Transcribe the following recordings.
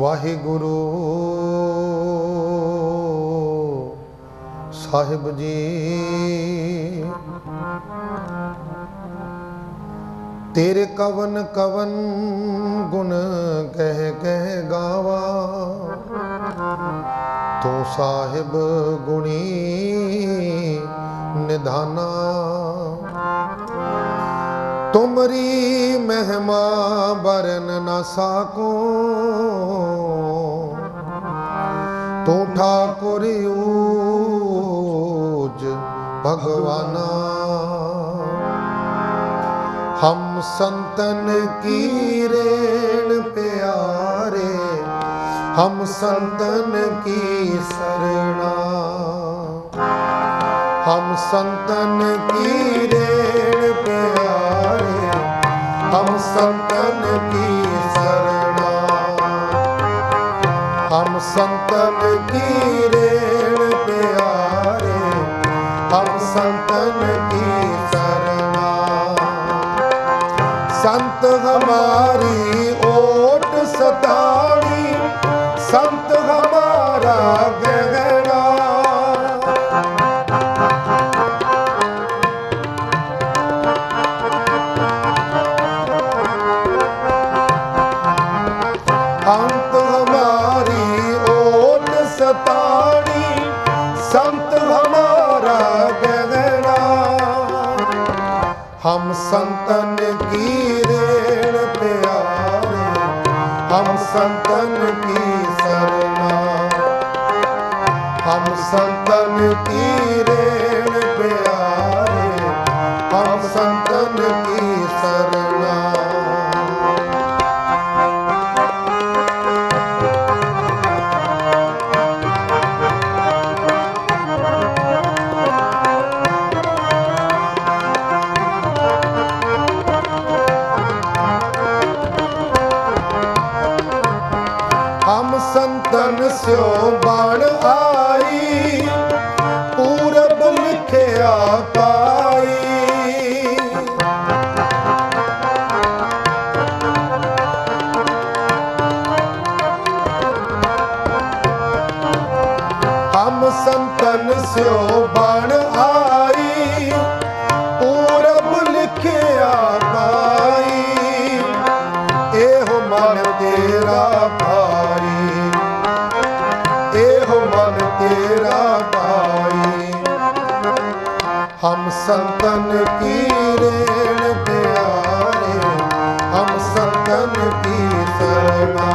वाहिगुरु साहिब जी। तेरे कवन कवन गुण कह कह गावा, तू साहिब गुणी निधाना। तुमरी महिमा बरन न साको, तू ठाकुर ऊज भगवाना। हम संतन की रेण प्यारे, हम संतन की शरणा। हम संतन की रेण प्यारे, हम संतन की शरणा। हम संतन की रेण प्यारे, हम संतन की शरणा। संत हमारी ओट सताड़ी, संत हमारा गहरा। अंत हमारी ओट सताड़ी, संत हमारा गहरा। हम संतन की रेण प्यारे, हम संतन की शरणा। हम संतन की रेण प्यारे, हम संतन की शरणा। हम संतन स्यो बाण आई, पूरब लिखिया पाई। हम संतन स्यो बाण आई, पूरब लिखिया पाई। एहो मन तेरा भाई, एहो मन तेरा भाई। हम संतन की रेण प्यारे, हम संतन की शरणा।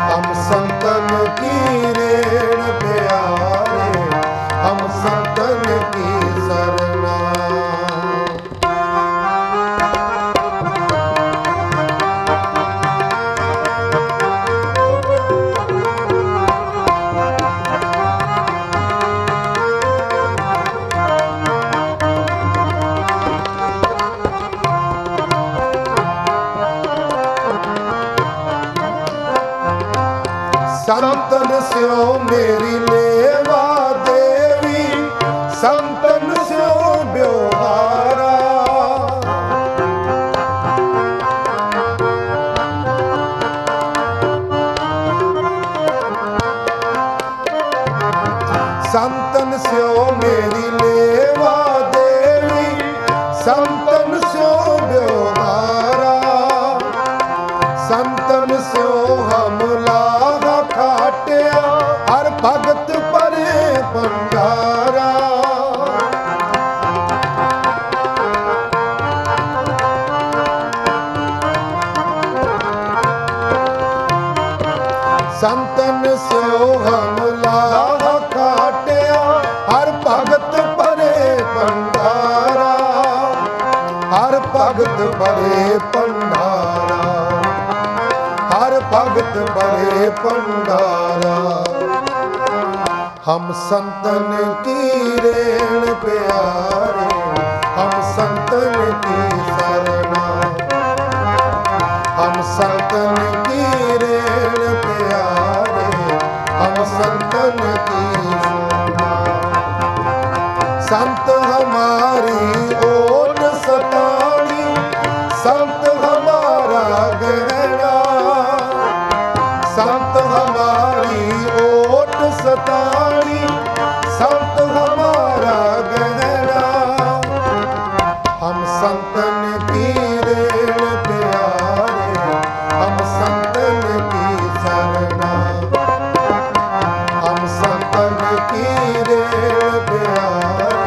हम संतन की रेण प्यारे, हम संतन की शरणा। संतन स्यो मेरी लेवा देवी, संतन स्यो ब्योहारा। संतन स्यो मेरी लेवा देवी, संतन स्यो ब्योहारा। संतन स्यो हम लागा खाटिया, हर भगत परे भंडारा। संतन स्यो हम लागा खाटिया, हर भगत परे भंडारा। हर भगत परे भंडारा, हर भगत परे भंडारा। हम संतन की रेण प्यारे, हम संतन की शरणा। हम संतन की रेण प्यारे, हम संतन की शरणा। संत हमारी ओट सताड़ी, संत हमारा गहरा। संतन की रेण प्यारे, हम संतन की शरणा। हम संतन की रेण प्यारे,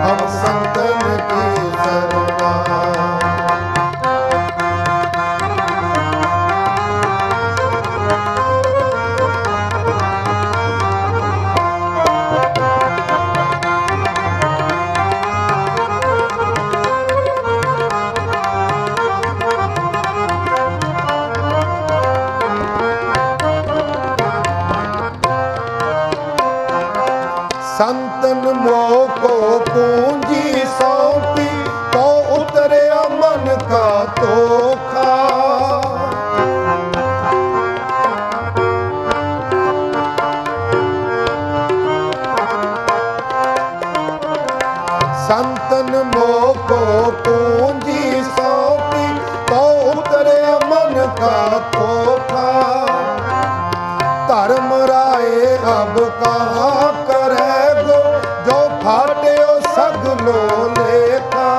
हम संतन की शरणा। संतन मोह को पूंजी सौंपी, तो उतरया मन का तोखा। संतन मोह को पूंजी सौंपी, तो उतरया मन का तोखा। धर्म राय अब कहाँ करे गो, जो फाटे सगलो लेखा।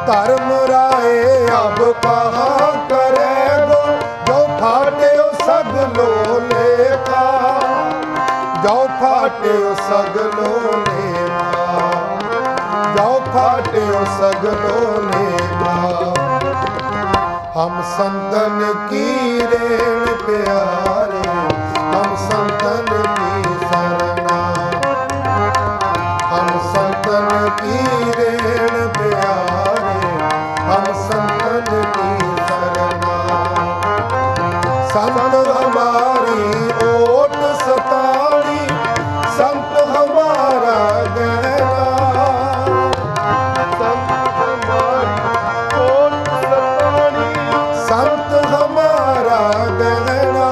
धर्म राय अब कहाँ करे गो, जो फाटे सगलो लेखा। जो फाटे सगलो लेखा, जो फाटे सगलो लेखा। हम संतन की रेण प्यारे, हम संतन की शरणा। हम संतन की रेण प्यारे, हम संतन की शरणा। संत हमारी ओट सताड़ी, संत हमारा गहना। संत हमारा गहना।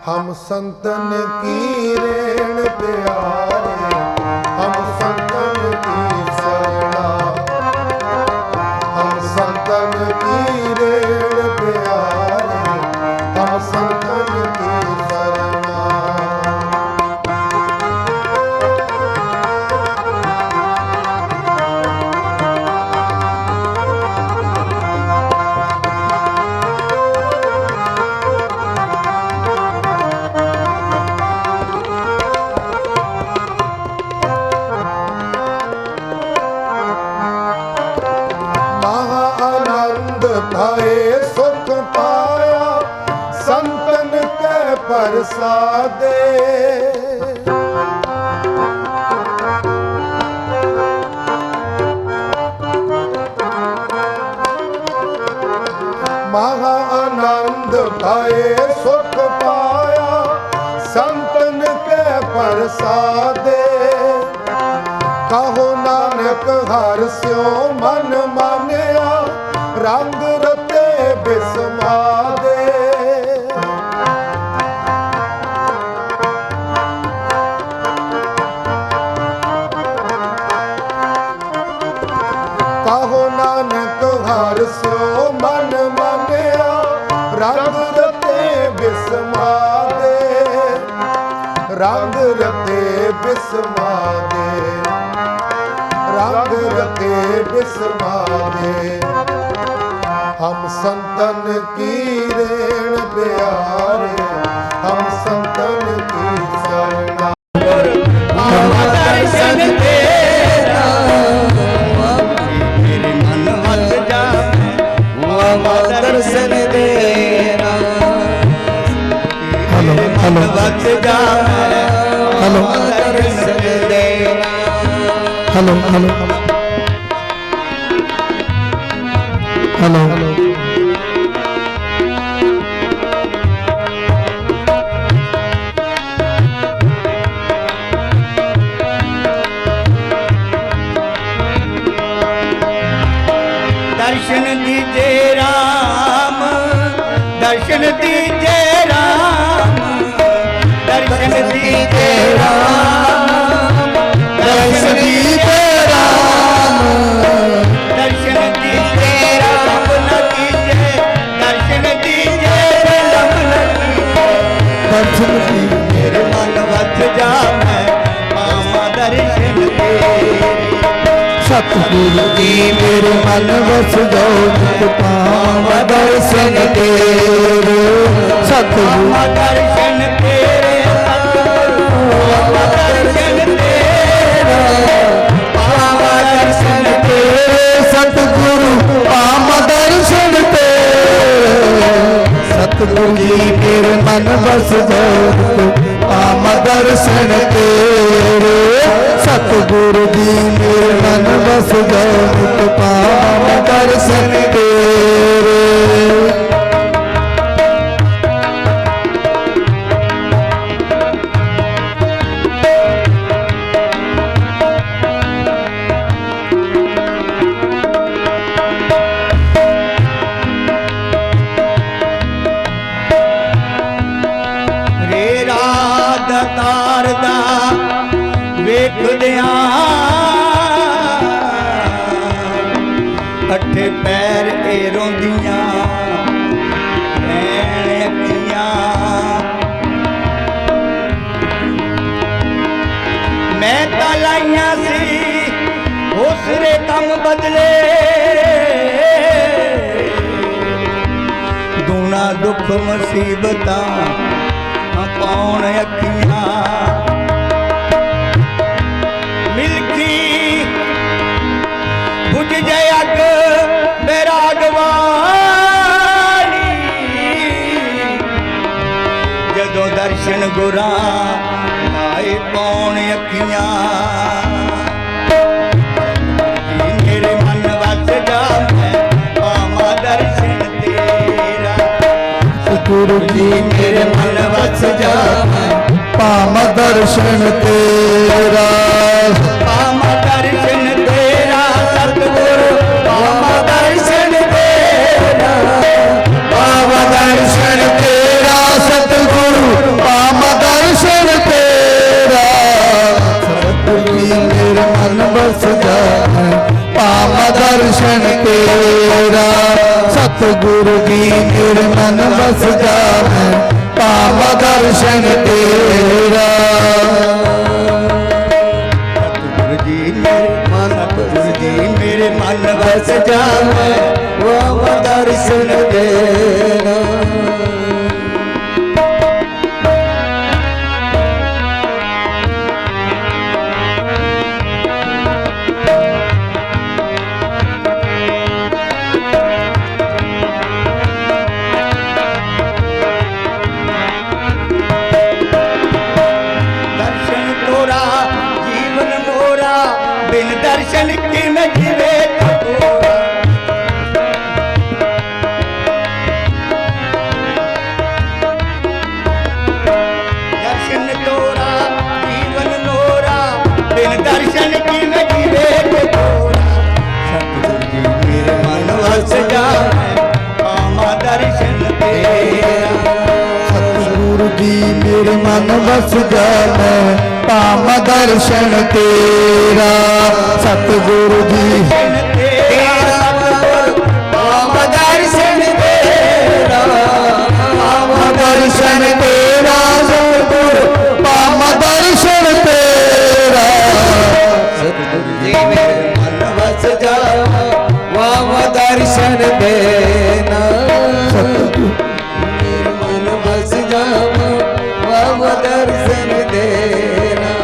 हम संतन की रेण प्यारे, हम संतन की शरणा। हम संतन की रेण प्यारे, हम संतन की शरणा। भये सुख पाया, संतन के प्रसादे। महा आनंद भये सुख पाया, संतन के प्रसादे। कहो नानक हर्ष्यो मन मानिया, रंग रते बिस्मादे। कहो नानक हर्ष्यो मन मानिया, रंग रते बिस्मादे। रंग रते बिस्मादे, रंग रते बिस्मादे। हम संतन की रेण प्यारे, हम संतन की शरणा। दर्शन तेरा मेरे मन मत जा, दर्शन तेरा मन मत जा, दर्शन तेरा। Hello hello hello. दर्शन दीजिए राम, दर्शन दीजिए राम, दर्शन दीजिए राम, दर्शन दीजिए राम, दर्शन दीजिए राम। दर्शन की मेरे मन वस जा मैं पावा दर्शन तेरे सतगुरु जी मेरे मन बस जाओ नित पावा दर्शन तेरे सतगुरु पावा दर्शन तेरे पावा दर्शन तेरे पावा दर्शन तेरे सतगुरु पावा दर्शन तेरे सतगुरु जी मेरे मन बस जाओ पावा दर्शन तेरे सतगुरु जी मेरे मन बस जाओ पावा दर्शन तेरे अठे पैर ए रोंदियां नैन अखियां मैं तां लाइयां सी उसरे कम बदले दूना दुख मुसीबतां पाउण अखियां मिलकी बुझ जाए अग बैरागवानी जदों दर्शन गुरां आए पौण अखियां मेरे मन वस जा मैं पावा दर्शन तेरा सतगुरु जी मेरे मन वस जा मैं पावा दर्शन तेरा पावा दर्शन तेरा सतगुरु पावा दर्शन तेरा पावा दर्शन तेरा सतगुरु पावा दर्शन तेरा सतगुरु जी मेरे मन बस जाए पावा दर्शन तेरा सतगुरु जी मेरे मन बस जाए पावा दर्शन तेरा सतगुरु जी मेरे मन बस जावे वो दर्शन देना दर्शन तोरा जीवन मोरा बिन दर्शन की न जीवे तोरा दर्शन तोरा जीवन मोरा बिन दर्शन की न जीवे तोरा सतगुरु जी मेरे मन वस जावे पावा दर्शन तेरा सतगुरु जी मेरे मन बस जाए पावा दर्शन तेरा सतगुरु जी पावा दर्शन तेरा पावा दर्शन तेरा सतगुरु पावा दर्शन तेरा सतगुरु जी मेरे मन बस जा वावा दर्शन देना सतगुरु मेरे मन बस जा वावा दर्शन देना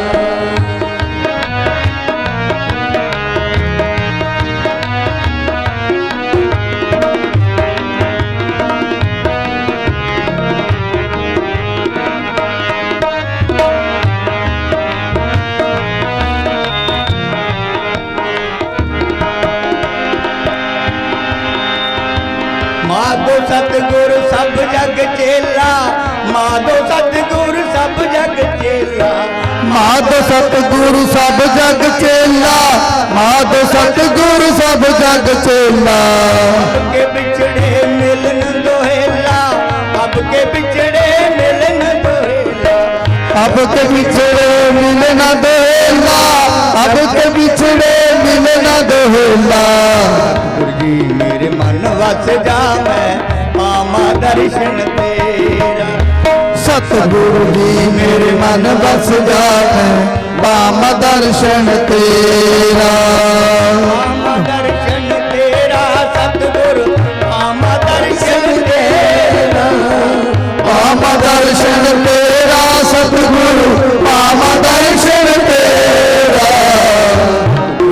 माधो सतगुरु सब जग चेला माधो सतगुरु सब जग चेला माधो सतगुरु सब जग चेला माधो सतगुरु सब जग चेला अब के बिछड़े मिलन दोहेला अब के बिछड़े मिलन दोहेला अब के बिछड़े मिलना दोहेला अब के बिछड़े मिलना दोहेला गुरु जी मेरे मन वस जा मैं पावा दर्शन तेरा सतगुरु जी मेरे मन बस जावे पाम दर्शन तेरा पाम दर्शन तेरा सतगुरु पाम दर्शन तेरा पाम दर्शन तेरा सतगुरु पाम दर्शन तेरा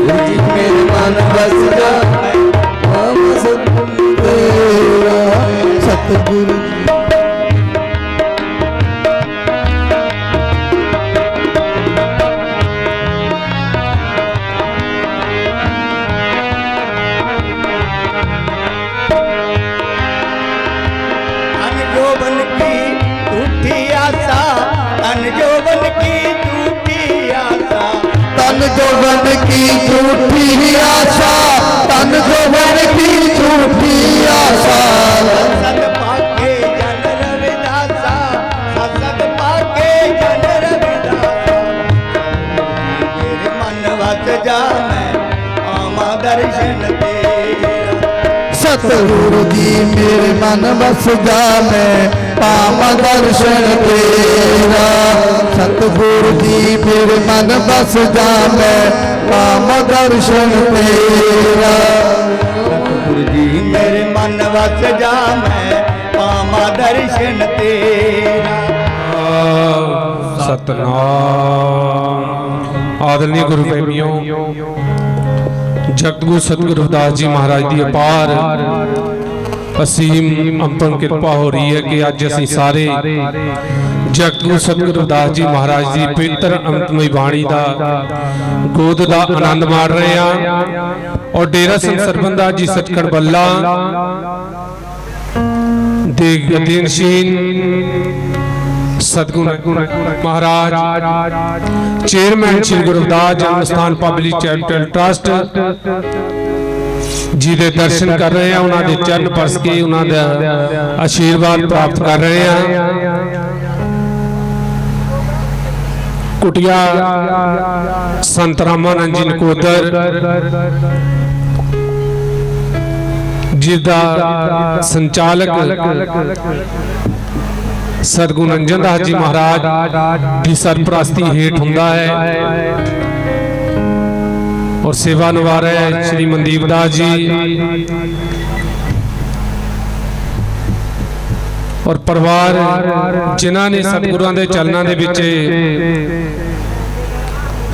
जी मेरे मन बस जावे पाम सतगुरु तेरा सतगुरु अनजोबन की झूठी आशा अनजोबन की झूठी आशा तन जोबन की झूठी आशा तन जोबन की झूठी आशा सत पाके जन रविदासा सत पाके जन रविदासा मेरे मन वस जा मैं आमा दर्शन तेरा सतगुरु जी मेरे मन बस जा मैं पाम दर्शन तेरा सतगुरु जी मेरे मन बस जा मैं पाम दर्शन तेरा सतगुरु जी मेरे मन वस जा मैं पामा दर्शन तेरा सतनाम। आदरणीय गुरु प्रेमियों, जगत गुरु सतगुरु रविदास जी महाराज की अपार असीम अंपन कृपा हो रही है कि अज असीं सारे जगत गुरु सतगुरु रविदास जी महाराज की पवित्र अमृतमई बाणी का गोद का आनंद माण रहे हैं और डेरा सिंह सरबंदा जी सचखंड बल्ला दे अधीनशीन सतगुरु महाराज चेयरमैन श्री गुरु रविदास जन्म स्थान पब्लिक चैरिटेबल ट्रस्ट जी दे दर्शन कर रहे हैं, उन्होंने चरण परस के उन्होंने आशीर्वाद प्राप्त कर रहे हैं। कुटिया संत रामानंद जी नकोदर जिसका संचालक सतगुरु अंजन दास जी महाराज की सरपरस्ती हेठ हुंदा है और सेवा निभा रहे हैं श्री मनदीप दास जी और परिवार जिन्हां ने सतगुरुआं दे चलनां दे विच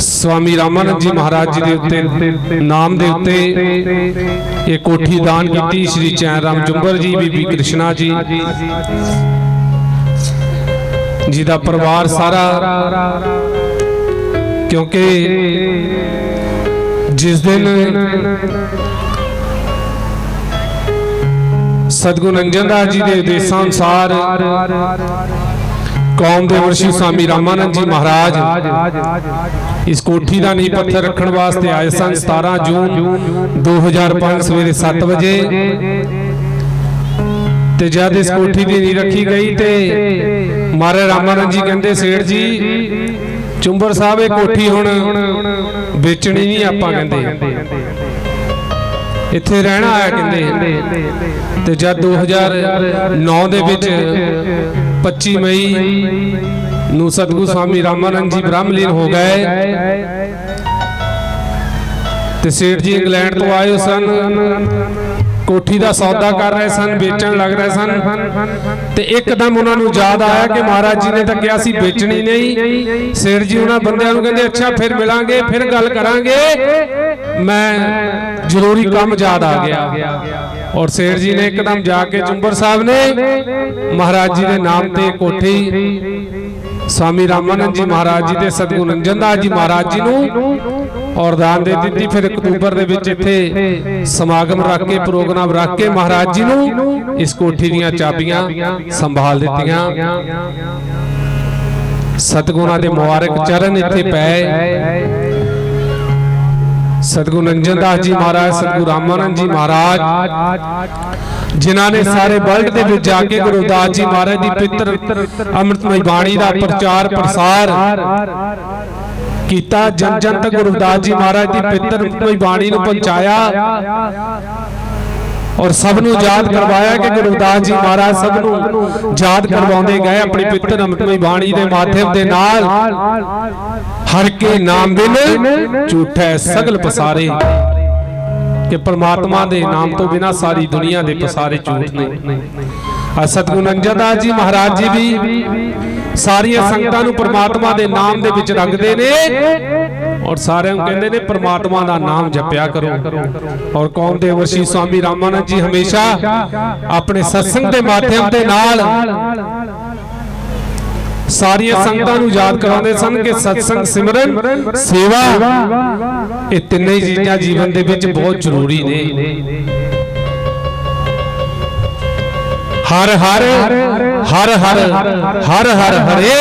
स्वामी रामानंद जी महाराज जी दे उत्ते नाम दे उत्ते ये कोठी दान की श्री चैन राम जुंबर जी बीबी कृष्णा जी जी दा परिवार सारा, क्योंकि जिस दिन सतगुरु अंजन दास जी के उद्देशानुसार कौम दे वर्षी स्वामी रामानंद जी महाराज इस कोठी का नींह पत्थर रखने वास्ते आए सन 17 जून 2005 सवेरे 7 बजे ते जद इस कोठी की नींह रखी गई ते महाराज रामानंद जी कहते सेठ जी चुंबर साहब ये कोठी हुण बेचनी नहीं, आपां कहंदे इत्थे रहना आया कहंदे। ते जद 2009 दे विच 25 मई नूं सतगुरु स्वामी रामानंद जी ब्रह्मलीन हो गए ते सेठ जी इंग्लैंड तो आए सन, कोठी का सौदा कर रहे सन, बेचन लग रहे सन ते एकदम उन्होंने याद आया कि महाराज जी ने तो कहा सी बेचनी नहीं। सेठ जी उन्होंने बंदियां नूं कहंदे अच्छा फिर मिलांगे फिर गल करांगे, मैं जरूरी काम याद आ गया। और सेठ जी ने एकदम जाके चुंबर साहब ने महाराज जी के नाम ते कोठी स्वामी रामानंद जी महाराज जी ते सतगुरु अंजन दास जी महाराज जी नूं और दान दे दी। फिर अक्तूबर दे विच इत्थे समागम रख के प्रोग्राम रख के महाराज जी नूं इस कोठी दीयां चाबियां संभाल दित्तियां। सतगुरां दे मुबारक चरण इत्थे पए। सतगुरु अंजन दास जी महाराज, सतगुरु रामानंद जी महाराज जिन्हां ने सारे वर्ल्ड दे विच जाके गुरु रविदास जी महाराज दी पवित्र अमृतमई बाणी दा प्रचार प्रसार कीता, जन जन तक गुरु रविदास जी महाराज दी पवित्र अमृतमई बाणी नूं पहुंचाया। और सबनों याद करवाया कि गुरु रविदास जी महाराज सबनों याद करवाते गए अपनी पितर अमृतमई बाणी के माध्यम के नाल। हर के नाम बिन झूठे सगल पसारे, कि परमात्मा के नाम तो बिना सारी दुनिया के पसारे झूठ ने। सतगुरु नंजन दास जी महाराज जी भी सारिया संगतां नूं परमात्मा के नाम दे विच रखदे ने और सारे कहते ने परमात्मा का नाम जपया करो। और कौम दे वशी स्वामी रामानंद जी हमेशा अपने सत्संग के माध्यम के नाल सारिया संगतां नूं याद कराउंदे सन कि सत्संग सिमरन सेवा ये तिन्ने चीज़ां जीवन दे विच बहुत जरूरी ने। हर हर हर हर हर हर हरे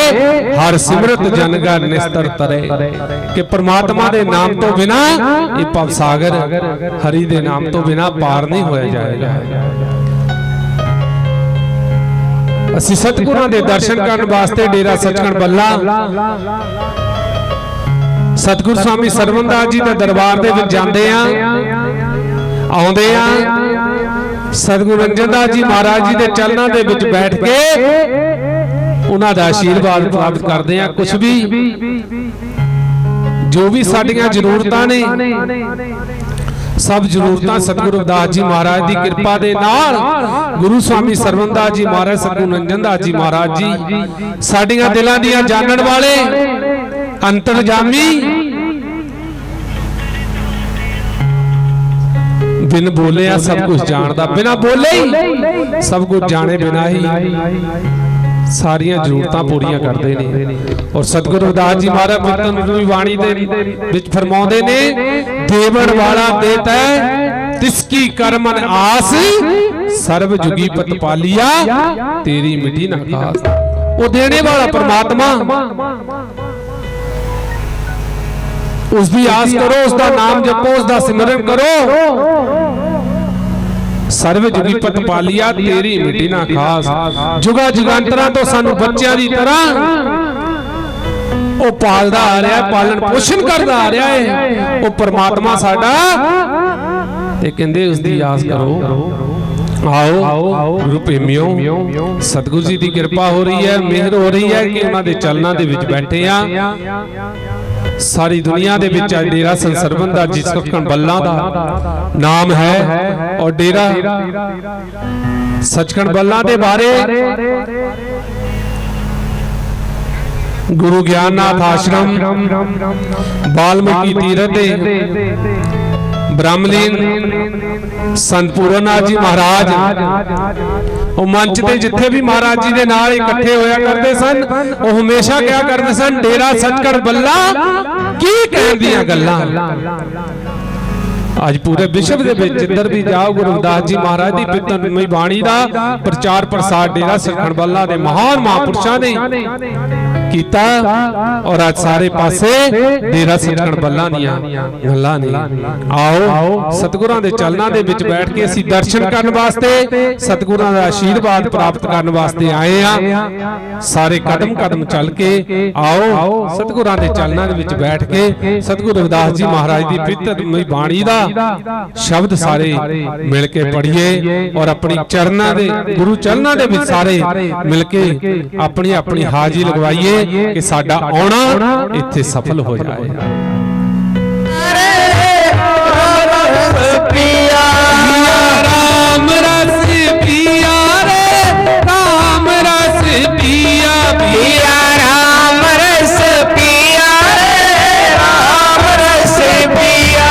हर सिमरत जनगा निस्तर तरे, कि परमात्मा के नाम तो बिना ये भवसागर हरि दे नाम तो बिना पार नहीं होया जाएगा। असी सतगुरां दे दर्शन करने वास्ते डेरा सचखंड बल्ला सतगुरु स्वामी सरवणदास जी के दरबार दे विच जांदे आ, आउंदे आ। सतगुरु नंजन दास जी महाराज जी के चरणों के विच बैठ के उन्हां दा आशीर्वाद प्राप्त करते हैं। कुछ भी जो भी साडियां जरूरतां ने सब जरूरतां सतगुरु रविदास जी महाराज की कृपा दे नाल, गुरु स्वामी सरवणदास जी महाराज, सतगुरु नंजन दास जी महाराज जी साडियां दिलां दियां जानण वाले अंतरजामी, बिन बोले सब कुछ जानता, बिना बोले ही सब कुछ जाने बिना ही सारियां जरूरतां पूरियां करते हैं। और सतगुरु रविदास जी महाराज कीर्तन बाणी दे विच फरमाउंदे ने, देवण वाला देता है तिसकी करमन आस, सर्व जुगी पत पालिया तेरी मिटी न खास। वो देने वाला परमात्मा, उसकी आस करो, उसका नाम जपो, उसका सिमरन करो। सर्व जुगी पत पालिया तेरी मिटी ना खास। जुगा जुगांतरा तो सानू बच्चों की तरह वो पालदा आ रहा है, पालन पोषण करता आ रहा है वो परमात्मा साडा। ते कहंदे उसकी आस करो। आओ गुरु प्रेमियों, सतगुरु जी की कृपा हो रही है, मेहर हो रही है कि उन्होंने चलना दे विच बैठे आ। सारी दुनिया दे विच डेरा संत सरवणदास जी सचखंड बल्ला दा नाम है। और डेरा सचखंड बल्ला दे बारे गुरु ज्ञाननाथ आश्रम, बाल्मीकि तीरथ, ब्रह्मलीन संत पूरननाथ जी महाराज वो मंच ते जिथे भी महाराज जी दे नाल इकट्ठे होया करते सन, वो हमेशा क्या करते सन, डेरा सचखंड बल्ला की कहण दियां गल्लां। आज पूरे विश्व दे विच जिधर भी जाओ गुरु रविदास जी महाराज दी पितरमई बाणी दा प्रचार प्रसार डेरा सचखंड बल्ला दे महान महापुरुषां ने कीता। और आज सारे पासे डेरा सचखंड बल्ला दियां गल्लां ने। आओ सतगुरां दे चलनां दे विच बैठ के असीं दर्शन करन वास्ते, सतगुरां दा आशीर्वाद प्राप्त करन वास्ते आए आ। सारे कदम कदम चल के आओ सतगुरां दे चलनां दे विच बैठ के सतगुरु रविदास जी महाराज दी पितरमई बाणी दा शब्द सारे मिल के पढ़िए और अपनी चरणा दे गुरु चरणा दे विच सारे मिल के अपनी अपनी हाजिरी लगवाइए कि साडा आउणा इत्थे सफल हो जाए। राम रस पिया रे, राम रस पिया पिया, राम रस पिया रे, राम रस पिया।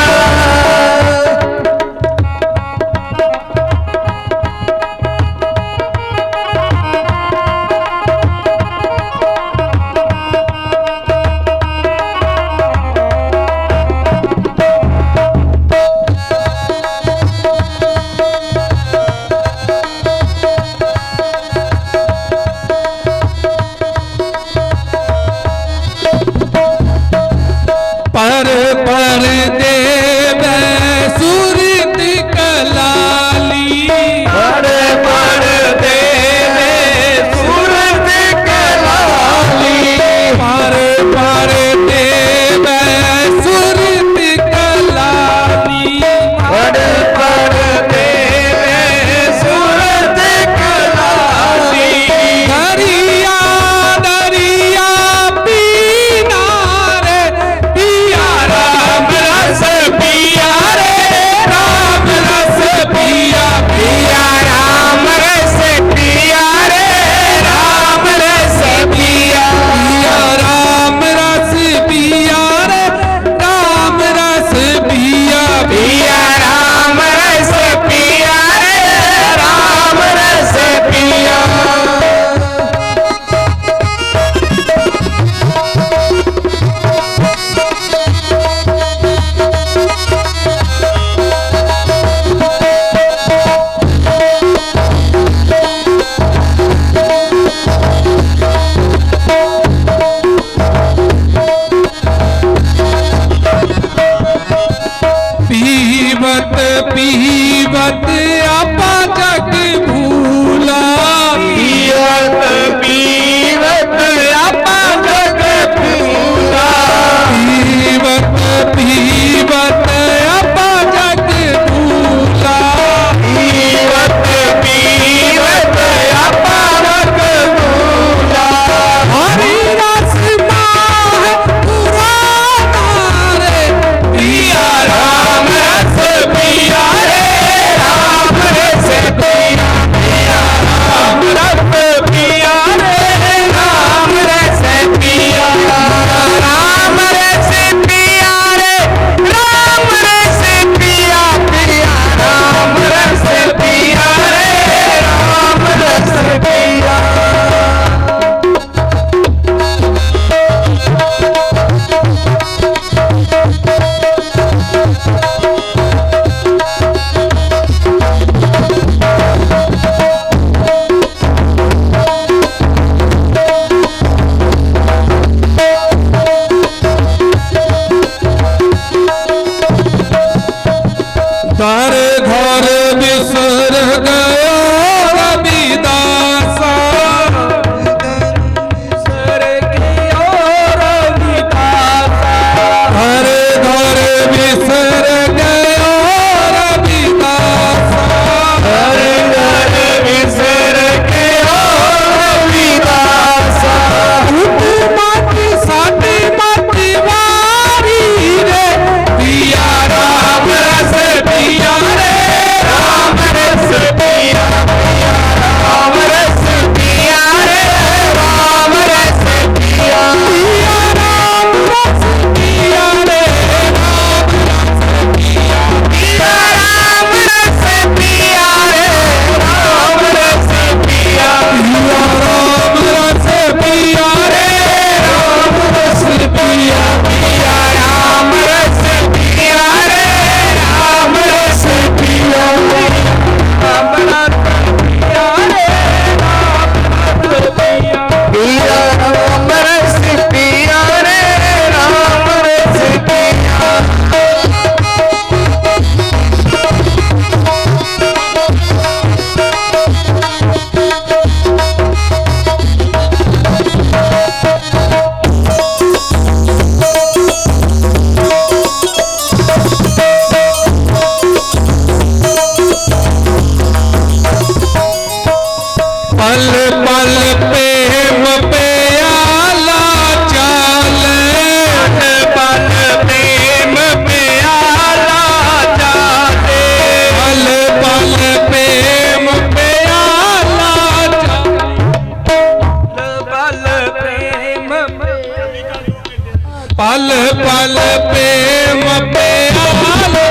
पल पल प्रेम प्याला,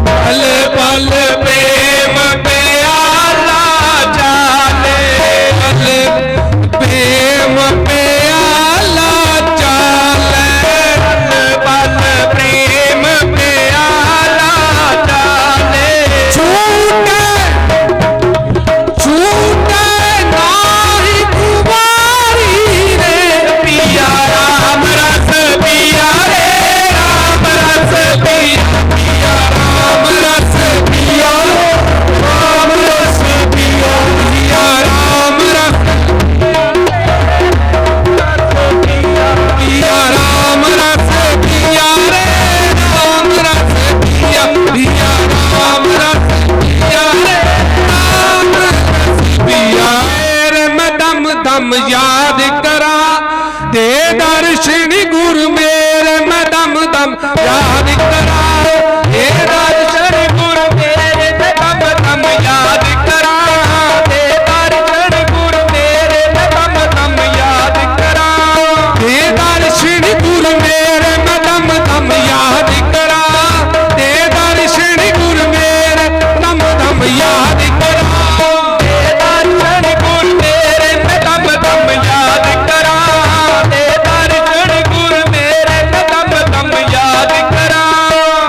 पल पल प्रेम प्याला चाले, पल प्रेम प्याला चाले, पल प्रेम प्याला चाले। छूटे छूटे नारी कुमारी रे, पिया राम रस पिया रे, राम रस पिया, राम रस पिया, राम रस पिया, पिया राम रस पिया, राम रस पिया रे, राम रस पिया, पिया राम रस पिया रे, राम रस पिया रे। मैं दम दम याद करा दे दर्शन गुरु मेरे, मैं दम दम याद करा दे दर्शन गुरु मेरे, मैं दम दम याद करा दे दर्शन गुरु मेरे, मैं दम दम याद करा दे दर्शन गुरु मेरे, मैं दम दम याद करा दे दर्शन गुरु मेरे, दम दम याद करा दे दर्शन गुरु मेरे, मैं दम दम याद करा दे दर्शन गुरु मेरे, मैं दम दम याद करा।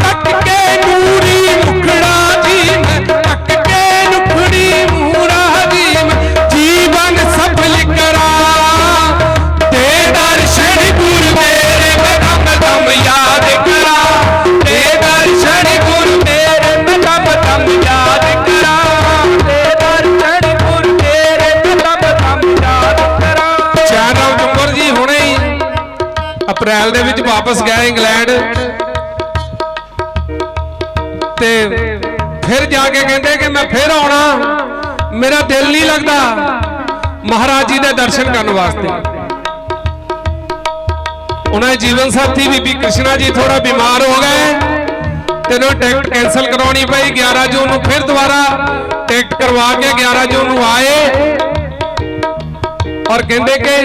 तक के नूरी मुखड़ा जी मैं, तक के नुखड़ी मूरा जी मैं, जीवन सफल करा दे दर्शन गुरु मेरे, मैं दम दम याद करा दे दर्शन गुरु मेरे, मैं दम दम याद करा दे दर्शन गुरु मेरे, मैं दम दम याद करा। ਚੈਨਲ ਜੁੰਬਰ ਜੀ ਹੁਣੇ ਹੀ ਅਪ੍ਰੈਲ ਦੇ ਵਿੱਚ ਵਾਪਸ ਗਏ ਇੰਗਲੈਂਡ ਤੇ ਫਿਰ ਜਾ ਕੇ ਕਹਿੰਦੇ ਕਿ ਮੈਂ ਫਿਰ ਆਉਣਾ, ਮੇਰਾ ਦਿਲ ਨਹੀਂ ਲੱਗਦਾ ਮਹਾਰਾਜ ਜੀ ਦੇ ਦਰਸ਼ਨ ਕਰਨ ਵਾਸਤੇ। ਉਹਨਾਂ ਦੇ ਜੀਵਨ ਸਾਥੀ ਬੀਬੀ ਕ੍ਰਿਸ਼ਨਾ ਜੀ ਥੋੜਾ ਬਿਮਾਰ ਹੋ ਗਏ ਤੇ ਉਹਨਾਂ ਟਿਕਟ ਕੈਨਸਲ ਕਰਾਉਣੀ ਪਈ। 11 ਜੂਨ ਨੂੰ ਫਿਰ ਦੁਬਾਰਾ ਟਿਕਟ ਕਰਵਾ ਕੇ 11 ਜੂਨ ਨੂੰ ਆਏ ਔਰ ਕਹਿੰਦੇ ਕਿ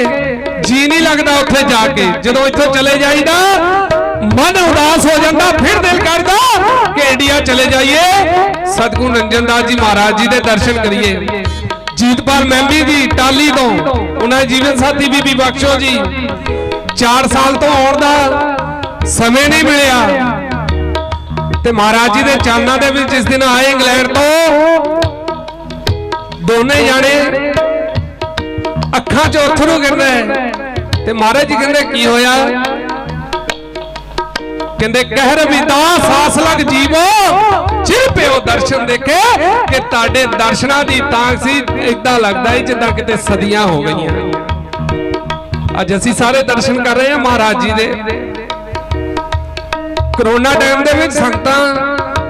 ਜੀ ਨਹੀਂ ਲੱਗਦਾ ਉੱਥੇ ਜਾ ਕੇ, ਜਦੋਂ ਇੱਥੋਂ ਚਲੇ ਜਾਈਦਾ ਮਨ ਉਦਾਸ ਹੋ ਜਾਂਦਾ, ਫਿਰ ਦਿਲ ਕਰਦਾ ਕਿ ਇੰਡੀਆ ਚਲੇ ਜਾਈਏ, ਸਤਿਗੁਰੂ ਨੰਜਨ ਦਾਸ ਜੀ ਮਹਾਰਾਜ ਜੀ ਦੇ ਦਰਸ਼ਨ ਕਰੀਏ। ਜੀਤਪਾਲ ਮੈਂਬੀ ਜੀ ਟਾਲੀ ਤੋਂ, ਉਹਨਾਂ ਦੇ ਜੀਵਨ ਸਾਥੀ ਬੀਬੀ ਬਖਸ਼ੋ ਜੀ 4 ਸਾਲ ਤੋਂ ਆਉਣ ਦਾ ਸਮੇਂ ਨਹੀਂ ਮਿਲਿਆ ਤੇ ਮਹਾਰਾਜ ਜੀ ਦੇ ਚਰਨਾਂ ਦੇ ਵਿੱਚ ਜਿਸ ਦਿਨ ਆਏ ਇੰਗਲੈਂਡ ਤੋਂ, ਦੋਨੇ ਜਾਣੇ ਅੱਖਾਂ 'ਚੋਂ ਅਥਰੂ ਗਿਰਦੇ ਤੇ ਮਹਾਰਾਜ ਜੀ ਕਹਿੰਦੇ ਕੀ ਹੋਇਆ? ਕਹਿੰਦੇ ਕਹਿ ਰਵਿਦਾਸ ਆਸ ਲਗ ਜੀਵੋ ਚਿਰ ਪਿਓ ਦਰਸ਼ਨ ਦੇਖੇ, ਕਿ ਤੁਹਾਡੇ ਦਰਸ਼ਨਾਂ ਦੀ ਤਾਂਘ ਸੀ, ਇਦਾਂ ਲੱਗਦਾ ਹੈ ਜਿੱਦਾਂ ਕਿਤੇ ਸਦੀਆਂ ਹੋ ਗਈਆਂ। ਅੱਜ ਅਸੀਂ ਸਾਰੇ ਦਰਸ਼ਨ ਕਰ ਰਹੇ ਹਾਂ ਮਹਾਰਾਜ ਜੀ ਦੇ। ਕਰੋਨਾ ਟਾਈਮ ਦੇ ਵਿੱਚ ਸੰਗਤਾਂ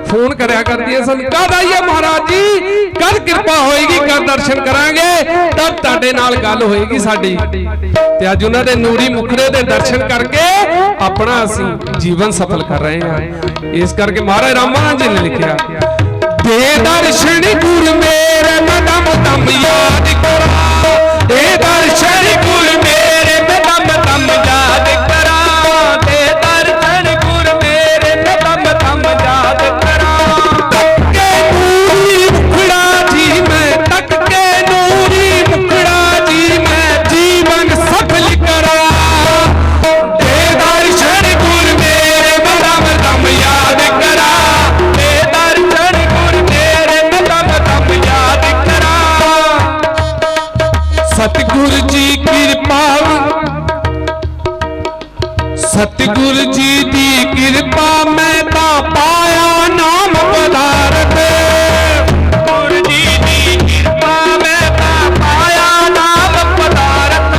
ਫੋਨ ਕਰਿਆ ਕਰਦੀਆਂ ਸਨ, ਕਦ ਆਈਏ ਮਹਾਰਾਜ ਜੀ, ਕਦ ਕਿਰਪਾ ਹੋਏਗੀ, ਕਦ ਦਰਸ਼ਨ ਕਰਾਂਗੇ, ਤਦ ਤੁਹਾਡੇ ਨਾਲ ਗੱਲ ਹੋਏਗੀ ਸਾਡੀ। ਤੇ ਅੱਜ ਉਹਨਾਂ ਦੇ ਨੂਰੀ ਮੁਖੜੇ ਦੇ ਦਰਸ਼ਨ ਕਰਕੇ ਆਪਣਾ ਅਸੀਂ ਜੀਵਨ ਸਫਲ ਕਰ ਰਹੇ ਹਾਂ। ਇਸ ਕਰਕੇ ਮਹਾਰਾਜ ਰਾਮਾਨੰਦ ਜੀ ਨੇ ਲਿਖਿਆ ਦੇ ਦਰਸ਼ਨ ਗੁਰ ਮੇਰੇ, ਮੈਂ ਦਮ ਦਮ ਯਾਦ ਕਰਾਂ ਦੇ ਦਰਸ਼ਨ ਗੁਰ ਮੇਰੇ, ਮੈਂ ਦਮ ਦਮ ਯਾਦ ਕਰਾਂ ਦੇ ਦਰਸ਼ਨ ਗੁਰ ਮੇਰੇ, ਮੈਂ ਦਮ ਦਮ ਯਾਦ ਕਰਾਂ। ਤੱਕ ਕੇ ਨੂਰੀ ਮੁਖੜਾ ਜੀ ਮੈਂ, ਤੱਕ ਕੇ ਨੂਰੀ ਮੁਖੜਾ ਜੀ ਮੈਂ, ਜੀਵਨ ਸਫਲ ਕਰਾਂ ਦੇ ਦਰਸ਼ਨ ਗੁਰ ਮੇਰੇ, ਮੈਂ ਦਮ ਦਮ ਯਾਦ ਕਰਾਂ ਦੇ ਦਰਸ਼ਨ ਗੁਰ ਮੇਰੇ, ਮੈਂ ਦਮ ਦਮ ਯਾਦ ਕਰਾਂ। ਸਤਿਗੁਰ ਜੀ ਕਿਰਪਾ, ਸਤਿਗੁਰ ਜੀ ਦੀ ਕਿਰਪਾ ਮੈਂ ਤਾਂ ਪਾਇਆ ਨਾਮ ਪਦਾਰਥ, ਗੁਰ ਜੀ ਦੀ ਕਿਰਪਾ ਮੈਂ ਤਾਂ ਪਾਇਆ ਨਾਮ ਪਦਾਰਥ।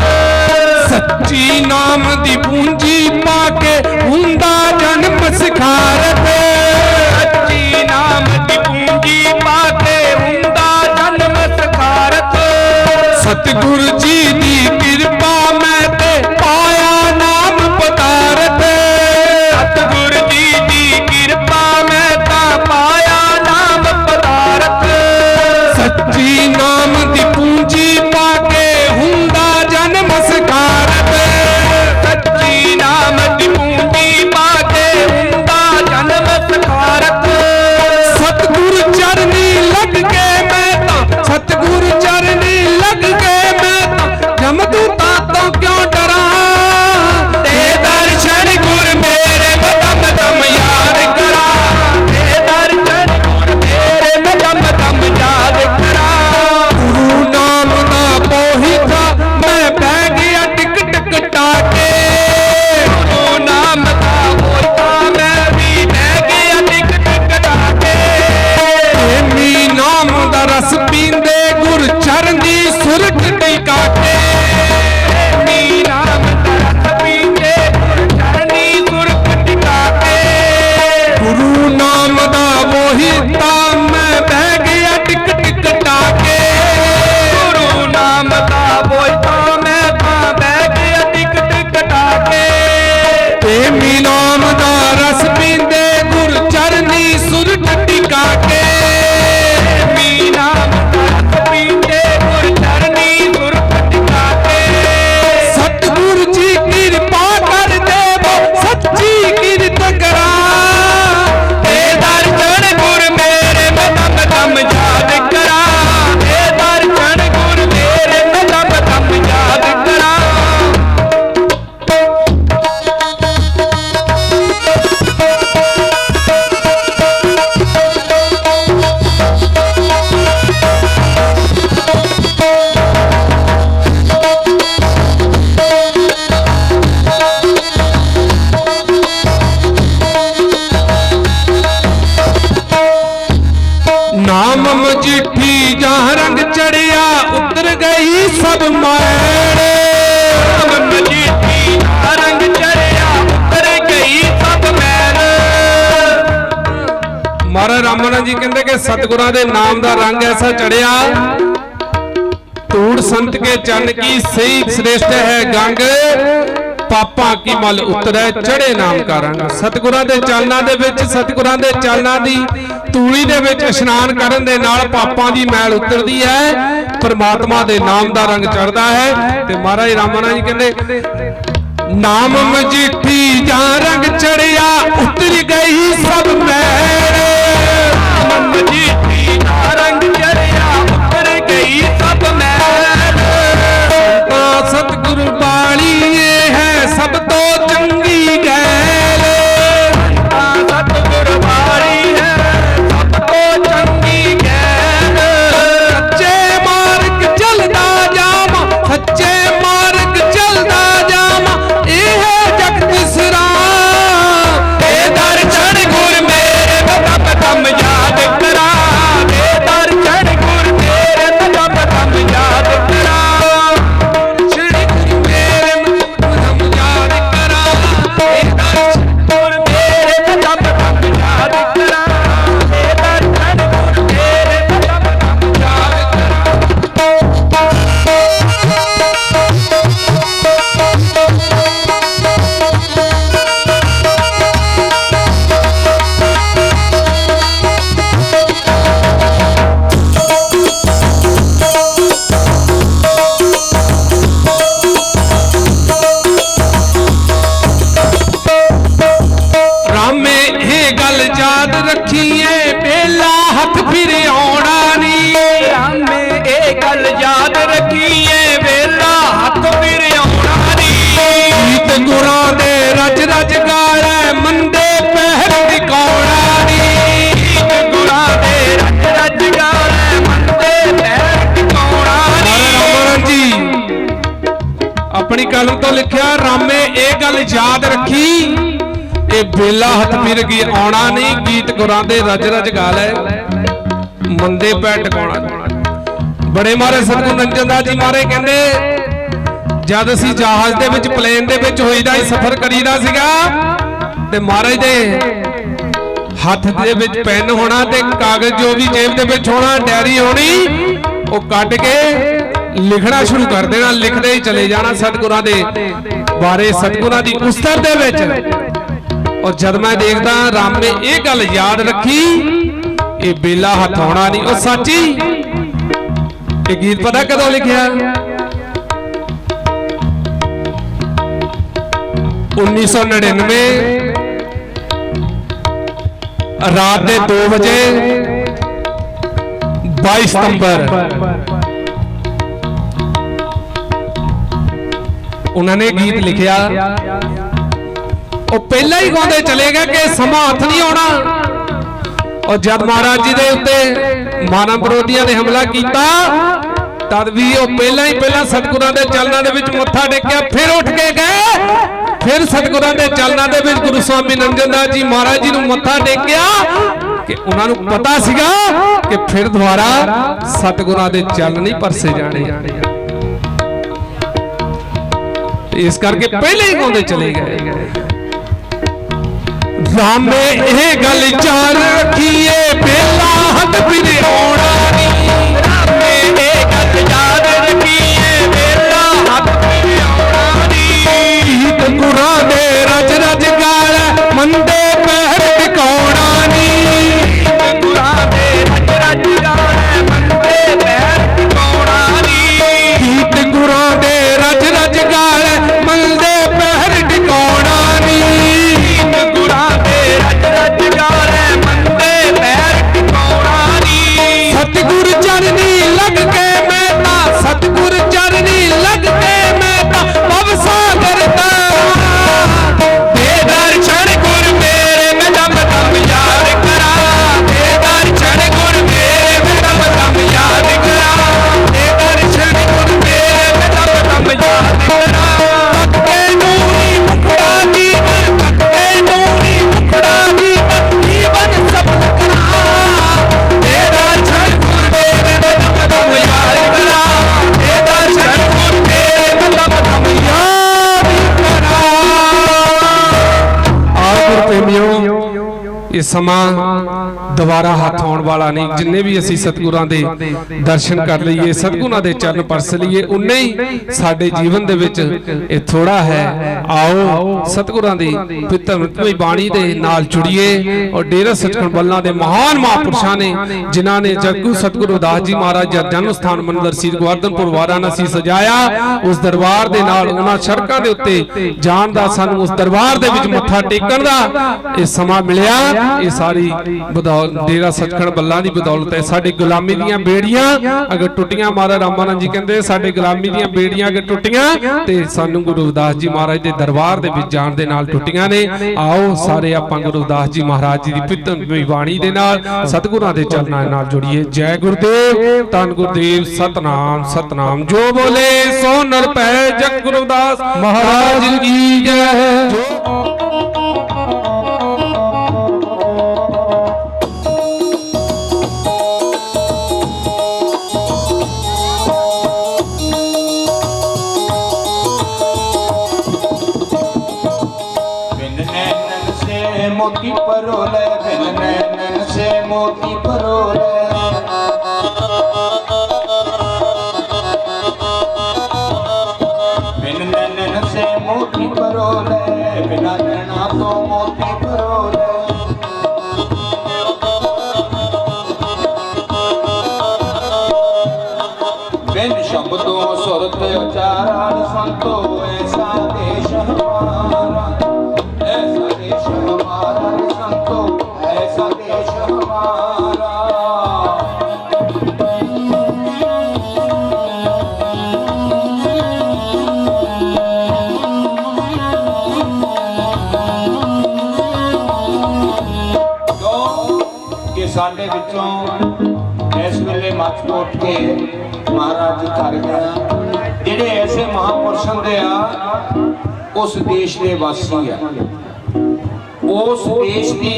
ਸੱਚੀ ਨਾਮ ਦੀ ਪੂੰਜੀ ਪਾ ਕੇ ਹੁੰਦਾ ਜਨਮ ਸਿਖਾਰਤ, ਸੱਚੀ ਨਾਮ ਦੀ ਪੂੰਜੀ ਪਾ ਕੇ ਹੁੰਦਾ ਜਨਮ ਸਿਖਾਰਤ। ਸਤਿਗੁਰ ਜੀ ਦੀ ਕਿਰਪਾ ਮੈਂ ਤੇ ਪਾਇਆ ਨਾਮ ਪਦਾਰਥ, ਸਤਿਗੁਰ ਜੀ ਦੀ ਕਿਰਪਾ ਮੈਂ ਤਾਂ ਪਾਇਆ ਨਾਮ ਪਦਾਰਥ। ਸੱਚੀ ਨਾਮ ਦੀ ਪੂੰਜੀ ਪਾ ਕੇ ਹੁੰਦਾ ਜਨਮ ਸਿਖਾਰਤ, ਸੱਚੀ ਮਹਾਰਾਜ ਰਾਮਾਨੰਦ ਜੀ ਕਹਿੰਦੇ ਕਿ ਸਤਿਗੁਰਾਂ ਦੇ ਨਾਮ ਦਾ ਰੰਗ ਐਸਾ ਚੜਿਆ, ਧੂੜ ਸੰਤ ਕੇ ਚਰਨ ਕੀ ਸਹੀ ਸ੍ਰੇਸ਼ਟ ਹੈ ਗੰਗ, ਪਾਪਾਂ ਕੀ ਮਲ ਉਤਰੈ ਚੜੇ ਨਾਮ ਕਾ ਰੰਗ। ਸਤਿਗੁਰਾਂ ਦੇ ਚਰਨਾਂ ਦੇ ਵਿੱਚ, ਸਤਿਗੁਰਾਂ ਦੇ ਚਰਨਾਂ ਦੀ ਧੂੜੀ ਦੇ ਵਿੱਚ ਇਸ਼ਨਾਨ ਕਰਨ ਦੇ ਨਾਲ ਪਾਪਾਂ ਦੀ ਮੈਲ ਉਤਰਦੀ ਹੈ, ਪਰਮਾਤਮਾ ਦੇ ਨਾਮ ਦਾ ਰੰਗ ਚੜਦਾ ਹੈ। ਤੇ ਮਹਾਰਾਜ ਰਾਮਾਨੰਦ ਜੀ ਕਹਿੰਦੇ ਨਾਮ ਮਜੀਠੀ ਜਾਂ ਰੰਗ ਚੜਿਆ, ਉਤਰ ਗਈ ਸਭ ਮੈਲ। ਨਾਮ ਮਜੀਠੀ ਜਾਂ ਰੰਗ ਚੜਿਆ, ਉਤਰ ਗਈ ਸਭ ਮੈਲ। ਸਤਿਗੁਰੂ ਬਾਣੀ ਇਹ ਹੈ ਸਭ ਤੋਂ ਚੰਗੀ ਗੈਲ। ਸਤਿਗੁਰੂ ਬਾਣੀ ਹੈ ਸਭ ਤੋਂ ਚੰਗੀ ਗੈਲ। ਸੱਚੇ ਮਾਰਗ ਚੱਲਦਾ ਜਾਵਾਂ, ਸੱਚੇ ਮਾਰਗ ਚੱਲਦਾ ਜਾਵਾਂ, ਇਹ ਹੈ ਜਗਤ ਸਰਾਮ। ਇਹ ਦਰਸ਼ਨ ਗੁਰ ਮੇਰੇ ਤਪ ਤਮ ਯਾਦ ਕਰਾਂ, ਇਹ ਦਰਸ਼ਨ ਗੁਰ ਮੇਰੇ ਤਪ ਤਮ ਯਾਦ ਕਰਾਂ। ਰੱਖੀਏ ਬੇਲਾ ਹੱਥ ਫਿਰ ਆਉਣਾ ਨੀ। ਰਾਮੇ ਇਹ ਗੱਲ ਯਾਦ ਰੱਖੀਏ ਬੇਲਾ ਹੱਥ ਫਿਰ ਆਉਣਾ ਨੀ। ਗੀਤ ਗੁਰਾਂ ਦੇ ਰਜ ਰਜ ਗਾਲੇ ਮੰਦੇ ਪਹਿਰ ਟਿਕਾਉਣਾ ਨੀ। ਗੀਤ ਗੁਰਾਂ ਦੇ ਰਜ ਰਜ ਗਾਲੇ ਮੰਦੇ ਪਹਿਰ ਟਿਕਾਉਣਾ ਨੀ। ਰਾਮਾਨੰਦ ਜੀ ਆਪਣੀ ਕਲਮ ਤੋਂ ਲਿਖਿਆ, ਰਾਮੇ ਇਹ ਗੱਲ ਯਾਦ ਰੱਖੀ, ਇਹ ਬੇਲਾ ਹੱਥ ਫਿਰ ਗਈ ਆਉਣਾ ਨਹੀਂ। ਗੀਤ ਗੁਰਾਂ ਦੇ ਰਜ ਰਜ ਗਾ ਲੈ ਮੰਦੇ ਪੈ ਟਿਕਾਉਣਾ। ਬੜੇ ਮਾਰੇ ਸਤਿਗੁਰੂ ਨੰਜਨਦਾਸ ਜੀ ਮਾਰੇ ਕਹਿੰਦੇ ਜਦ ਅਸੀਂ ਜਹਾਜ਼ ਦੇ ਵਿੱਚ, ਪਲੇਨ ਦੇ ਵਿੱਚ ਹੋਈਦਾ ਹੀ ਸਫ਼ਰ ਕਰੀਦਾ ਸੀਗਾ, ਤੇ ਮਹਾਰਾਜ ਦੇ ਹੱਥ ਦੇ ਵਿੱਚ ਪੈਨ ਹੋਣਾ ਤੇ ਕਾਗਜ਼ ਜੋ ਵੀ ਜੇਬ ਦੇ ਵਿੱਚ ਹੋਣਾ, ਡਾਇਰੀ ਹੋਣੀ, ਉਹ ਕੱਢ ਕੇ ਲਿਖਣਾ ਸ਼ੁਰੂ ਕਰ ਦੇਣਾ, ਲਿਖਦੇ ਹੀ ਚਲੇ ਜਾਣਾ ਸਤਿਗੁਰਾਂ ਦੇ ਬਾਰੇ, ਸਤਿਗੁਰਾਂ ਦੀ ਉਸਤਤ ਦੇ ਵਿੱਚ। और जब मैं देखता राम ने एक गल याद रखी, ये बेला हथ आना नहीं। और सच्ची ये गीत पता कदों लिखिया? 1999 रात के 2 बजे 22 सितंबर उन्होंने गीत लिखिया। ਉਹ ਪਹਿਲਾਂ ਹੀ ਗਾਉਂਦੇ ਚਲੇ ਗਏ ਕਿ ਸਮਾਂ ਹੱਥ ਨਹੀਂ ਆਉਣਾ। ਔਰ ਜਦ ਮਹਾਰਾਜ ਜੀ ਦੇ ਉੱਤੇ ਮਾਨਵ ਵਿਰੋਧੀਆਂ ਨੇ ਹਮਲਾ ਕੀਤਾ, ਤਦ ਵੀ ਉਹ ਪਹਿਲਾਂ ਸਤਿਗੁਰਾਂ ਦੇ ਚਰਨਾਂ ਦੇ ਵਿੱਚ ਮੱਥਾ ਟੇਕਿਆ, ਫਿਰ ਉੱਠ ਕੇ ਗਏ, ਫਿਰ ਸਤਿਗੁਰਾਂ ਦੇ ਚਰਨਾਂ ਦੇ ਵਿੱਚ ਗੁਰੂ ਸਵਾਮੀ ਨੰਜਨਦਾਸ ਜੀ ਮਹਾਰਾਜ ਜੀ ਨੂੰ ਮੱਥਾ ਟੇਕਿਆ ਕਿ ਉਹਨਾਂ ਨੂੰ ਪਤਾ ਸੀਗਾ ਕਿ ਫਿਰ ਦੁਬਾਰਾ ਸਤਿਗੁਰਾਂ ਦੇ ਚਰਨ ਨਹੀਂ ਪਰਸੇ ਜਾਣੇ। ਇਸ ਕਰਕੇ ਪਹਿਲਾਂ ਹੀ ਗਾਉਂਦੇ ਚਲੇ ਗਏ। ਰਾਮੇ ਇਹ ਗੱਲ ਯਾਦ ਰੱਖੀਏ ਬੇਲਾ ਹੱਥ ਫਿਰ ਆਉਣਾ ਨੀ। ਰਾਮੇ ਇਹ ਗੱਲ ਯਾਦ ਰੱਖੀਏ ਬੇਲਾ ਹੱਥ ਫਿਰ ਆਉਣਾ ਨੀ। ਗੀਤ ਗੁਰਾਂ ਦੇ ਰਜ ਰਜ ਗਾਲੇ ਮੰਦੇ ਪਹਿਰ ਟਿਕਾਉਣਾ ਨੀ। ਗੀਤ ਗੁਰਾਂ ਦੇ ਰਜ ਰਜ ਗਾਲੇ ਮੰਦੇ ਪਹਿਰ ਟਿਕਾਉਣਾ ਨੀ। ਗੀਤ ਗੁਰਾਂ ਦੇ ਰਜ ਰਜ ਗਾਲੇ ਮੰਦੇ ਪਹਿਰ ਟਿਕਾਉਣਾ ਨੀ। सतगुर चरनी लग के मैं ता, सतगुर चरनी लग के मैं ता, भव सागर दे दर्शन गुर मेरे मैं दम दम याद करा। दे दर्शन गुर मेरे मैं दम दम याद करा। दे दर्शन गुर मेरे मैं दम दम याद करा। के नूरी मुखड़ा जीवन, के नूरी मुखड़ा जीवन, जीवन सफल करा। दे दर्शन गुर मेरे मैं दम दम याद करा। दे दर्शन गुर मेरे मैं दम दम याद करा। आखिर प्रेमियों ये समा ਦੁਬਾਰਾ ਹੱਥ ਆਉਣ ਵਾਲਾ ਨਹੀਂ। ਜਿੰਨੇ ਵੀ ਅਸੀਂ ਸਤਿਗੁਰਾਂ ਦੇ ਦਰਸ਼ਨ ਕਰ ਲਈਏ, ਸਤਿਗੁਰਾਂ ਦੇ ਚਰਨ ਪਰਸ ਲਈਏ, ਉਨੇ ਹੀ ਸਾਡੇ ਜੀਵਨ ਦੇ ਵਿੱਚ ਇਹ ਥੋੜਾ ਹੈ। ਆਓ ਸਤਿਗੁਰਾਂ ਦੀ ਪਵਿੱਤਰ ਬਾਣੀ ਦੇ ਨਾਲ ਜੁੜੀਏ ਔਰ ਡੇਰਾ ਸੱਚਖੰਡ ਬੱਲਾ ਦੇ ਮਹਾਨ ਮਹਾਂਪੁਰਸ਼ਾਂ ਨੇ ਜਿਨ੍ਹਾਂ ਨੇ ਜਗੂ ਸਤਿਗੁਰੂ ਰਵਿਦਾਸ ਜੀ ਮਹਾਰਾਜ ਦਾ ਜਨਮ ਸਥਾਨ ਮੰਦਰ ਸ੍ਰੀ ਗੋਵਰਧਨਪੁਰ ਵਾਰਾਣਸੀ ਸਜਾਇਆ, ਉਸ ਦਰਬਾਰ ਦੇ ਨਾਲ ਉਹਨਾਂ ਸੜਕਾਂ ਦੇ ਉੱਤੇ ਜਾਣ ਦਾ, ਸਾਨੂੰ ਉਸ ਦਰਬਾਰ ਦੇ ਵਿੱਚ ਮੱਥਾ ਟੇਕਣ ਦਾ ਇਹ ਸਮਾਂ ਮਿਲਿਆ। ਇਹ ਸਾਰੀ ਡੇਰਾ ਸੱਚਖੰਡ ਬੱਲਾ ਦੀ ਬਦੌਲਤ ਹੈ। ਸਾਡੀ ਗੁਲਾਮੀ ਦੀਆਂ ਬੇੜੀਆਂ ਅਗਰ ਟੁੱਟੀਆਂ, ਮਹਾਰਾਜ ਰਾਮਾਨੰਦ ਜੀ ਕਹਿੰਦੇ ਸਾਡੇ ਗੁਲਾਮੀ ਦੀਆਂ ਬੇੜੀਆਂ ਅਗਰ ਟੁੱਟੀਆਂ ਤੇ ਸਾਨੂੰ ਗੁਰੂ ਰਵਿਦਾਸ ਜੀ ਮਹਾਰਾਜ ਦੇ ਦਰਬਾਰ ਦੇ ਵਿੱਚ ਜਾਣ ਦੇ ਨਾਲ ਟੁੱਟੀਆਂ ਨੇ। ਆਓ ਸਾਰੇ ਆਪਾਂ ਗੁਰੂ ਰਵਿਦਾਸ ਜੀ ਮਹਾਰਾਜ ਜੀ ਦੀ ਪਵਿੱਤਰ ਬਾਣੀ ਦੇ ਨਾਲ ਸਤਿਗੁਰਾਂ ਦੇ ਚਰਨਾਂ ਨਾਲ ਜੁੜੀਏ। ਜੈ ਗੁਰਦੇਵ, ਧੰਨ ਗੁਰਦੇਵ, ਸਤਨਾਮ ਸਤਨਾਮ। ਜੋ ਬੋਲੇ ਸੋ ਨਰ ਪੈ, ਜਗ ਗੁਰੂ ਰਵਿਦਾਸ ਮਹਾਰਾਜ ਕੀ ਜੈ। मोती परोले, बिन नैनन से मोती परोले, बिन नैनन से मोती परोले, बिना नैना तो मोती परोले। बिन शब्दों सुरत उचारण संतो, ऐसा देश हमारा, ऐसा देश हमारा संतो, ऐसा देश हमारा। कि साडे विचों इस वेले मच उठ के महाराज जी घर गया, जिहड़े ऐसे महापुरुषों दे आ उस देश दे वासी आ, उस देश की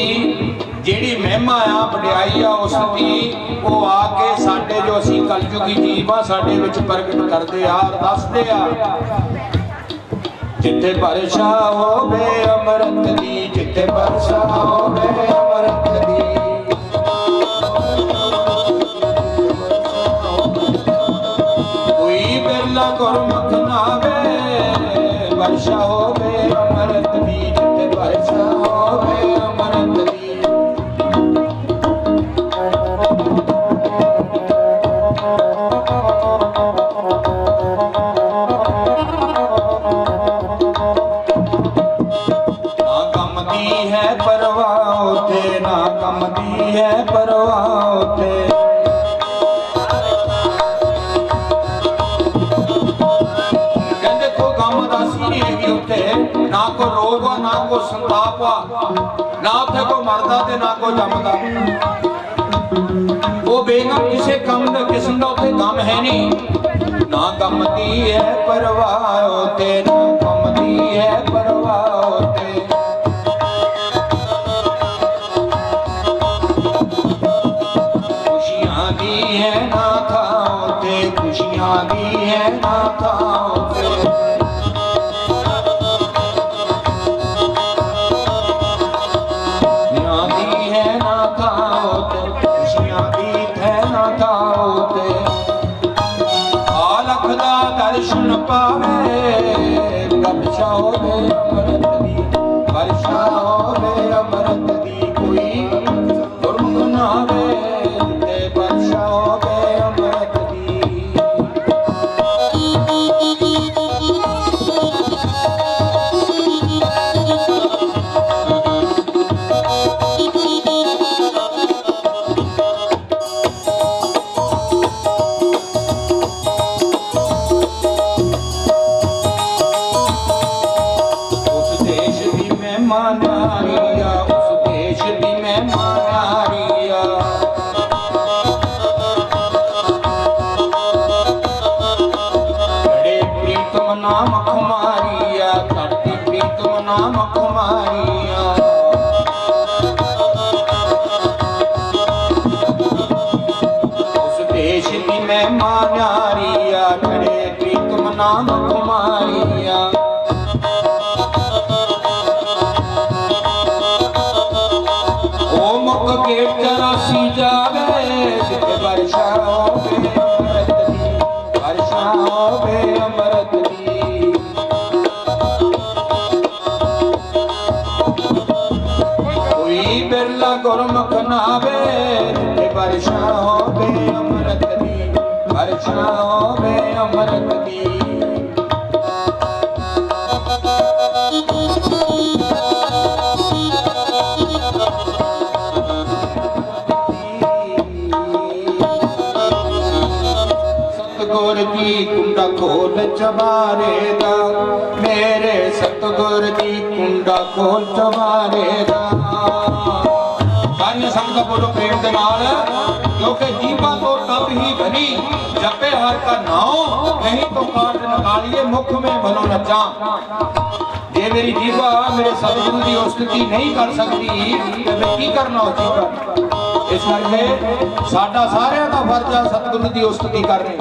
जिहड़ी महिमा आ, वडियाई आ उस दी, वो आके साडे जो असीं कलयुगी जीव आ साडे विच प्रगट करदे आ, दसदे आ। जिथे वर्षा होवे अमृत दी, जिथे वर्षा होवे अमृत दी, कोई बिरला गुरमुख नावे, वर्षा होवे अमृत दी, जिथे वर्षा होवे अमृत दी। ना कम दी है परवाह होते, ना कम दी है परवाह होते, ना को रोग आ, ना को संताप आ, ना उथे को मरदा ते ना को जमदा। वो बेगम किसे कम दा किस्म दा उथे गम है नहीं। ना गम दी है परवाह होते, ना गम दी है परवाह होते, खुशियां दी है ना था होते, खुशियां दी है ना था होते, दर्शन पावे वर्षा होवे अमृत दी, वर्षा होवे अमृत दी, कोई दुर्ग ना आवे, जिथे वर्षा होवे अमृत दी। नाम कुमारिया, धरती प्रीतम नाम कुमारिया, उस देश की महिमा न्यारिया, खड़े प्रीतम नाम कुमारिया। ओ मुख के 84 गुरमुख नावे ते वर्षा होवे अमृत दी वर्षा होवे अमृत दी सतगुर जी कुंडा खोल चबारे दा मेरे सतगुर जी कुंडा खोल चबारे दा सारी संगत बोलो प्रेम दे नाल क्योंकि जीवा तो तब ही बनी जपे हर का नाम नहीं तो काट निकालिए मुख में भलो नचा जे मेरी जीवा मेरे सतगुरु की उस्तति नहीं कर सकती तो मैं की करना हो जीवा इस करके साडा सारिਆਂ ਦਾ फर्ज है सतगुरु की उस्तति करनी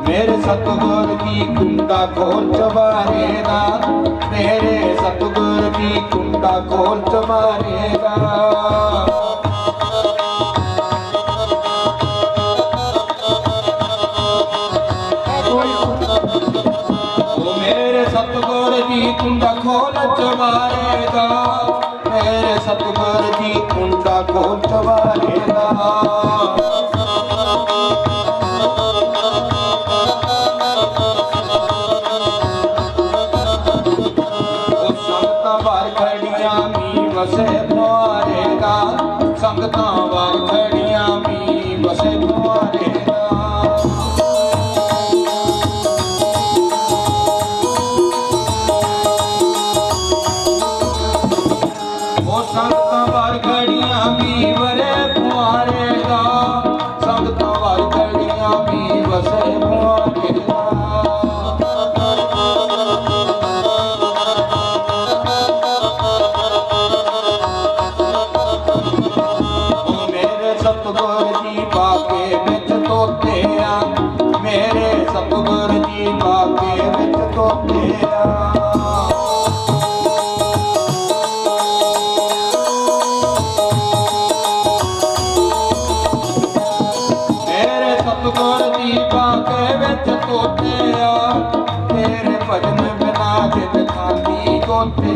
मेरे सतगुर की कुंडा खोल चबारे दा मेरे सतगुर की कुंडा खोल चबारे दा मेरे सतगुर जी कुंडा खोल चबारेगा मेरे सतगुर जी कुंडा खोल चबारेगा संगतां वार खड़ियां मी वसे मारेगा संगतां वार खड़ियां मी वसे मारेगा संगतां वार घड़ियां भी वरे पुआरेगा संगतां वार घड़ियां भी वसे पुआरेगा मेरे सतगुर जी बाके विच तोते आ मेरे सतगुर जी बाके विच तोते आ सतगुर जी बाके विच तोते आ तेरे भजन बिना जित खाली गोते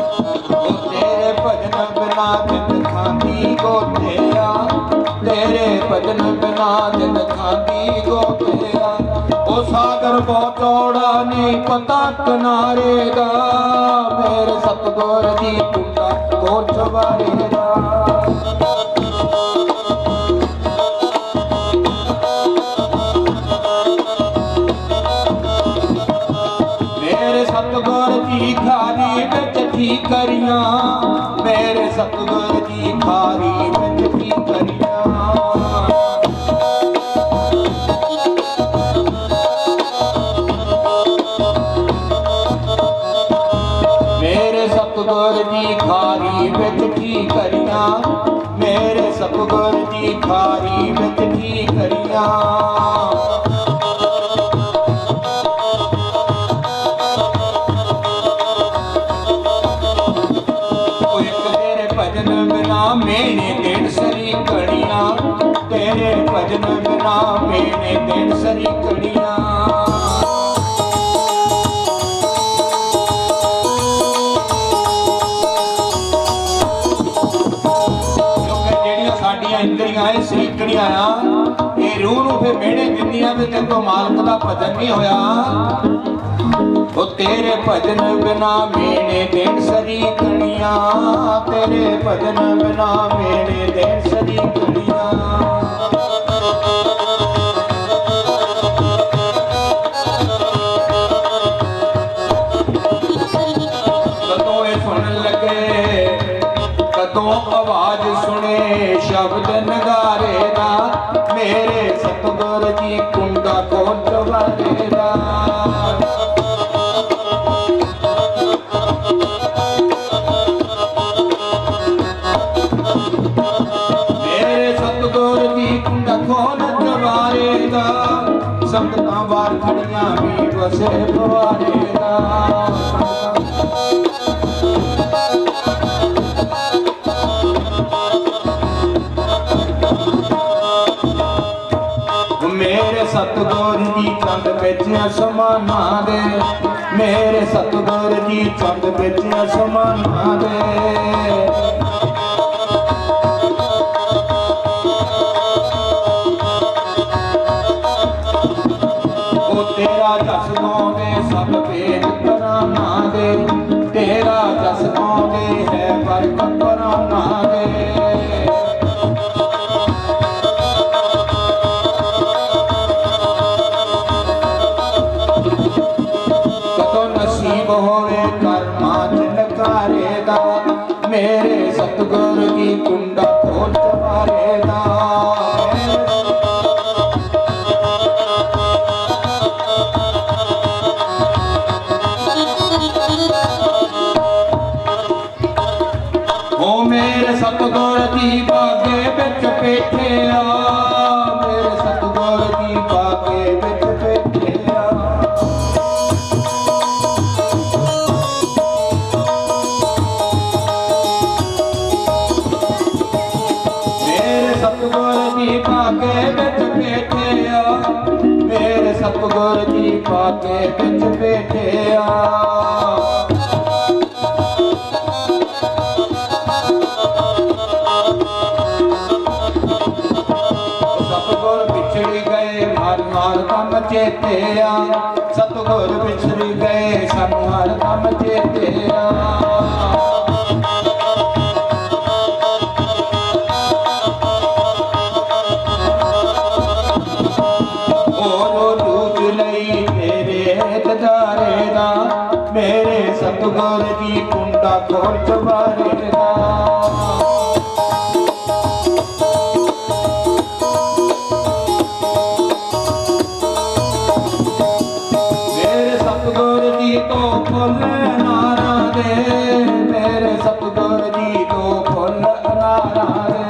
तेरे भजन बिना जित खाली गोते तेरे भजन बिना जित खाली गोते ओ सागर बहुत चौड़ा नहीं पता किनारे दा मेरे सतगुर जी कुंडा खोल चबारेगा मेरे सतगुर जी खारी विच ठीकरियां मेरे सतगुर जी खारी विच ठीकरियां सतगुर जी खारी विच ठीकरियां मेरे सतगुर जी खारी विच ठीकरियां एक तेरे भजन बिना मेरे दिन सरी कड़ियां तेरे भजन बिना मेरे दिन सरी कड़ियां इंद्रियां सरीकड़ियां ये रूह नूं फिर मेहने दिंदियां भी तेरे तो मालक दा भजन नहीं होया ओ तेरे भजन बिना मेरे दिन सरीकड़ियां तेरे भजन बिना मेरे दिन सरीकड़ियां कदों ये सुनन लगे कदों आवाज सुने शब्द नगारे दा मेरे सतगुर जी कुंडा खोल चबारे दा मेरे सतगुर जी कुंडा खोल चबारे दा संगतां वार खड़ियां भी वसे पवारे दा ਅਸਮਾਨਾਂ ਦੇ ਮੇਰੇ ਸਤਿਗੁਰ ਜੀ ਚੰਦ ਵਿੱਚ ਅਸਮਾਨਾਂ ਦੇ तेरा जस गाँवदे सब भेद कराना दे तेरा जस गाँवदे है बरक कराना दे कदों नसीब होवे कर्मा चनकारे दा मेरे सतगुर की कुंडा खोल चबारे दा मेरे सतगुर जी बागे बिच बैठे मेरे सतगुर जी बागे बिच बैठे मेरे सतगुर जी बागे बिच बैठे मेरे सतगुर जी बागे बिच बैठे चेते सतगुर बिछड़ गए सानू हर दम चेते तेरे दा मेरे सतगुर जी कुंडा खोल चबारे दा तो फुल नारा दे मेरे सतगुर जी तो फुल नारा दे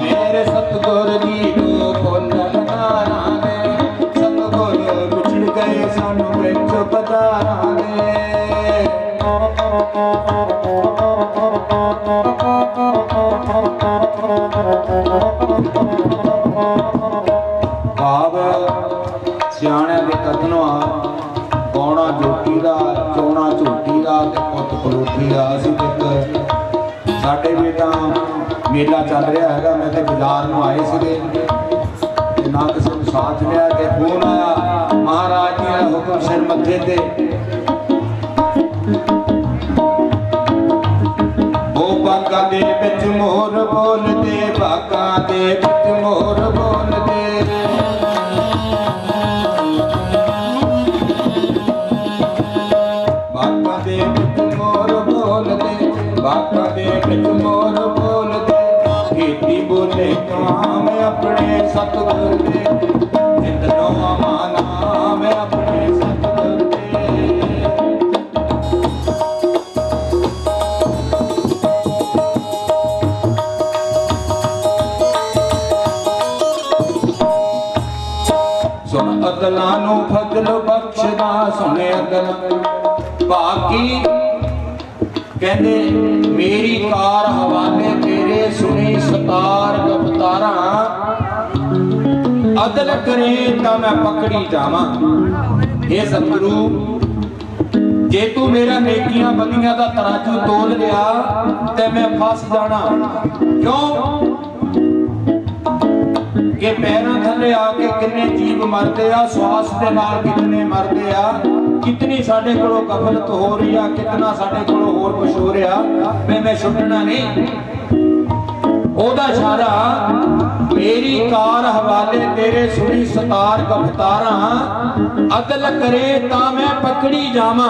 मेरे सतगुर जी तो फुल नारा दे सतगुर बिछड़ गए सानू विच पधारा दे ਸਿਆਣਿਆਂ ਦੇ ਕਥਨੋਂ ਗਾਉਣਾ ਜੋਟੀ ਦਾ ਚੋਣਾ ਝੋਟੀ ਦਾ ਤੇ ਪੁੱਤ ਪਲੋਠੀ ਦਾ ਅਸੀਂ ਇੱਕ ਸਾਡੇ ਵੀ ਤਾਂ ਮੇਲਾ ਚੱਲ ਰਿਹਾ ਹੈਗਾ ਮੈਂ ਤੇ ਬਾਜ਼ਾਰ ਨੂੰ ਆਏ ਸੀਗੇ ਤੇ ਨਾ ਕਿਸੇ ਨੂੰ ਸਾਥ ਲਿਆ ਤੇ ਫੋਨ ਆਇਆ ਮਹਾਰਾਜ ਜੀ ਦਾ ਹੁਕਮ ਸਿਰ ਮੱਥੇ ਤੇ ਉਹ ਬਾਗਾਂ ਦੇ ਵਿੱਚ ਮੋਰ ਬੋਲਦੇ ਬਾਗਾਂ ਦੇ ਵਿੱਚ ਮੋਰ ਬੋਲਦੇ बाका दे विच मोर बोलदे खेती बोले काम अपने सतगुर दे जिंदनों अमाना मैं अपने सतगुर दे सुन अदलां नूं फजल बख्शदा सुने अदल बाकी कहते मेरी कार हवाले तेरे सुनी सतार गफ्तारा अदल करे तो मैं पकड़ी जावा हे सतगुरु जे तू मेरा नेकियां बंदियां दा तराजू तोल लिया ते मैं फस जाना क्यों कि पैरों थले आके कितने जीव मरते आ श्वास दे नाल कितने मरते आ कितनी साडे कोलों गफलत हो रही है कितना साडे कोलों होर कुछ हो रहा मैं छुटना नहीं ओदा इशारा मेरी कार हवाले तेरे सुनी सतार गफ्तारा अदल करे ता मैं पकड़ी जावा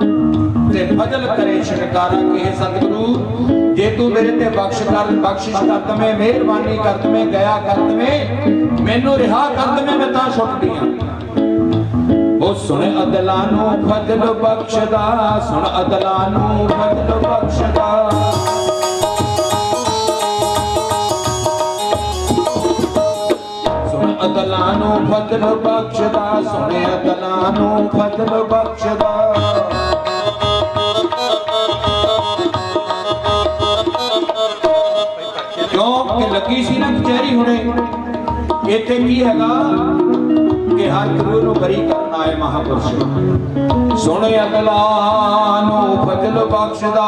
ते फजल करे शिनकारा के सतगुरु जे तू मेरे ते बख्शिश कर दਵੇਂ मेहरबानी कर दਵੇਂ दया कर दਵੇਂ मैनू रिहा कर दਵੇਂ मैं तां छुट दियां ओ सुन अदलां नूं फजल बख्शदा सुन अदलां नूं फजल बख्शदा सुन अदलां नूं फजल बख्शदा सुन अदलां नूं फजल बख्शदा ਹੁਣੇ ਇੱਥੇ ਕੀ ਹੈਗਾ ਕਿ ਹਰ ਗੁਰੂ ਨੂੰ ਬਰੀ ਕਰਨ ਆਏ ਮਹਾਪੁਰਸ਼ ਸੁਣ ਅਗਲਾ ਨੂੰ ਫਜ਼ਲ ਬਖਸ਼ਦਾ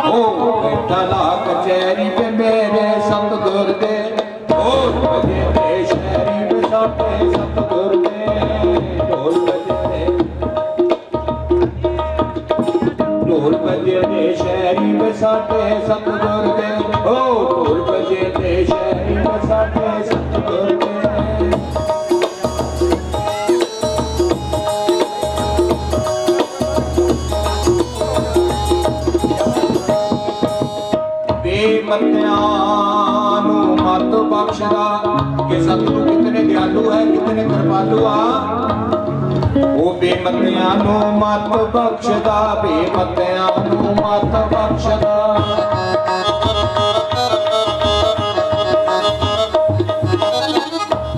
ਉਹ ਬੈਠਾ ਲਾ ਕਚਹਿਰੀ ਤੇ ਮੇਰੇ ਸਤਿਗੁਰ ਦੇ ਢੋਲ ਵਜੇ ਤੇ ਸ਼ਹਿਰੀ ਵਿਸਾਟੇ ਸਤਿਗੁਰ ਦੇ ਢੋਲ ਵਜੇ ਢੋਲ ਵਜੇ ਤੇ ਸ਼ਹਿਰੀ ਵਿਸਾਟੇ ਸਤਿਗੁਰ ਦੇ ਉਹ ਢੋਲ ਵਜੇ ਤੇ ਸ਼ਹਿਰੀ ਵਿਸਾਟੇ ਸਤਿਗੁਰ ਦੇ ਬੇਮਤਿਆਂ ਨੂੰ ਮਤ ਬਖਸ਼ਦਾ ਕਿ ਸਤਿਗੁਰੂ ਕਿਤਨੇ ਦਿਆਲੂ ਹੈ ਕਿਤਨੇ ਕਿਰਪਾਲੂ ਆ ਉਹ ਬੇਮਤਿਆਂ ਨੂੰ ਮਤ ਬਖਸ਼ਦਾ ਬੇਮਤਿਆਂ ਨੂੰ ਮਤ ਬਖਸ਼ਦਾ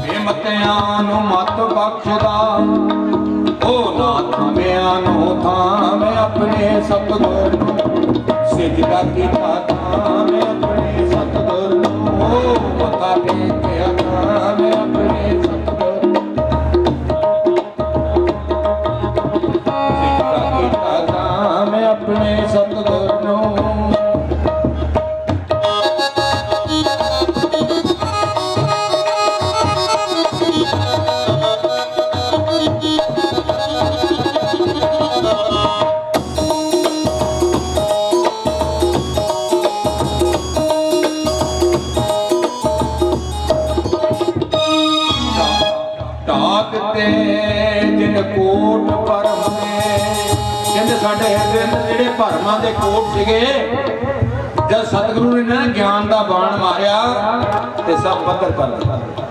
ਬੇਮਤਿਆਂ ਨੂੰ ਮਤ ਬਖਸ਼ਦਾ ਉਹ ਨਾ ਥਾਮਿਆਂ ਨੂੰ ਥਾਮੇ ਆਪਣੇ ਸਤਿਗੁਰ ਨੂੰ ਸਿਜਦਾ ਕੀਤਾ ਮੈਂ ਆਪਣੇ ਸਤਿਗੁਰ ਨੂੰ ਮੱਥਾ ਟੇਕਿਆ ਮੈਂ ਆਪਣੇ ਸਤਿਗੁਰ ਸਿਜਦਾ ਕੀਤਾ ਮੈਂ ਆਪਣੇ ਸਤਿਗੁਰ ਨੂੰ ਜਿਨ ਕੋਟ ਭਰਮ ਦੇ ਕਹਿੰਦੇ ਸਾਡੇ ਹਿਰਦੇ ਅੰਦਰ ਜਿਹੜੇ ਭਰਮਾਂ ਦੇ ਕੋਟ ਸੀਗੇ ਜਦ ਸਤਿਗੁਰੂ ਨੇ ਨਾ ਗਿਆਨ ਦਾ ਬਾਣ ਮਾਰਿਆ ਤੇ ਸਭ ਪੱਧਰ ਕਰ ਦਿੱਤਾ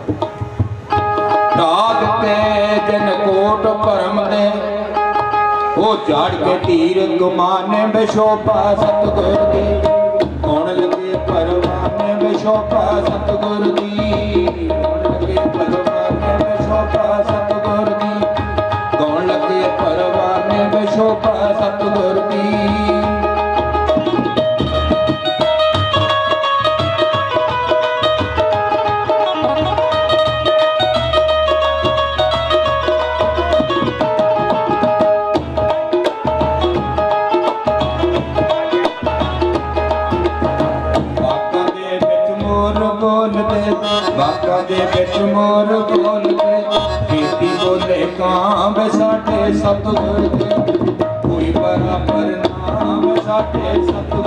ਢਾ ਦਿੱਤੇ ਜਿਨ ਕੋਟ ਭਰਮ ਦੇ ਉਹ ਝਾੜ ਕੇ ਧੀਰ ਗੁਮਾਨੇ ਬਿਸ਼ੋਭਾ ਸਤਿਗੁਰ ਦੀ ਕੌਣ ਲੱਗੇ ਪਰਵਾਨੇ ਬਿਸ਼ੋਭਾ ਸਤਿਗੁਰ ਦੀ ਕੌਣ ਲੱਗੇ ਪਰਵਾਨੇ ਬਿਸ਼ੋਭਾ ਸਤਿਗੁਰ ਦੀ ਕੌਣ ਲੱਗੇ ਪਰਵਾਨੇ ਬਿਸ਼ੋਭਾ ਸਤਿਗੁਰ ਦੀ ਬਾਗਾਂ ਦੇ ਵਿੱਚ ਮੋਰ ਬੋਲਦੇ ਖੇਤੀ ਬੋਲੇ ਕਾਂ ਸਾਡੇ ਸਤਿਗੁਰ ਦੇ ਕੋਈ ਬਰਾਬਰ ਨਾਮ ਸਾਡੇ ਸਤਿਗੁਰ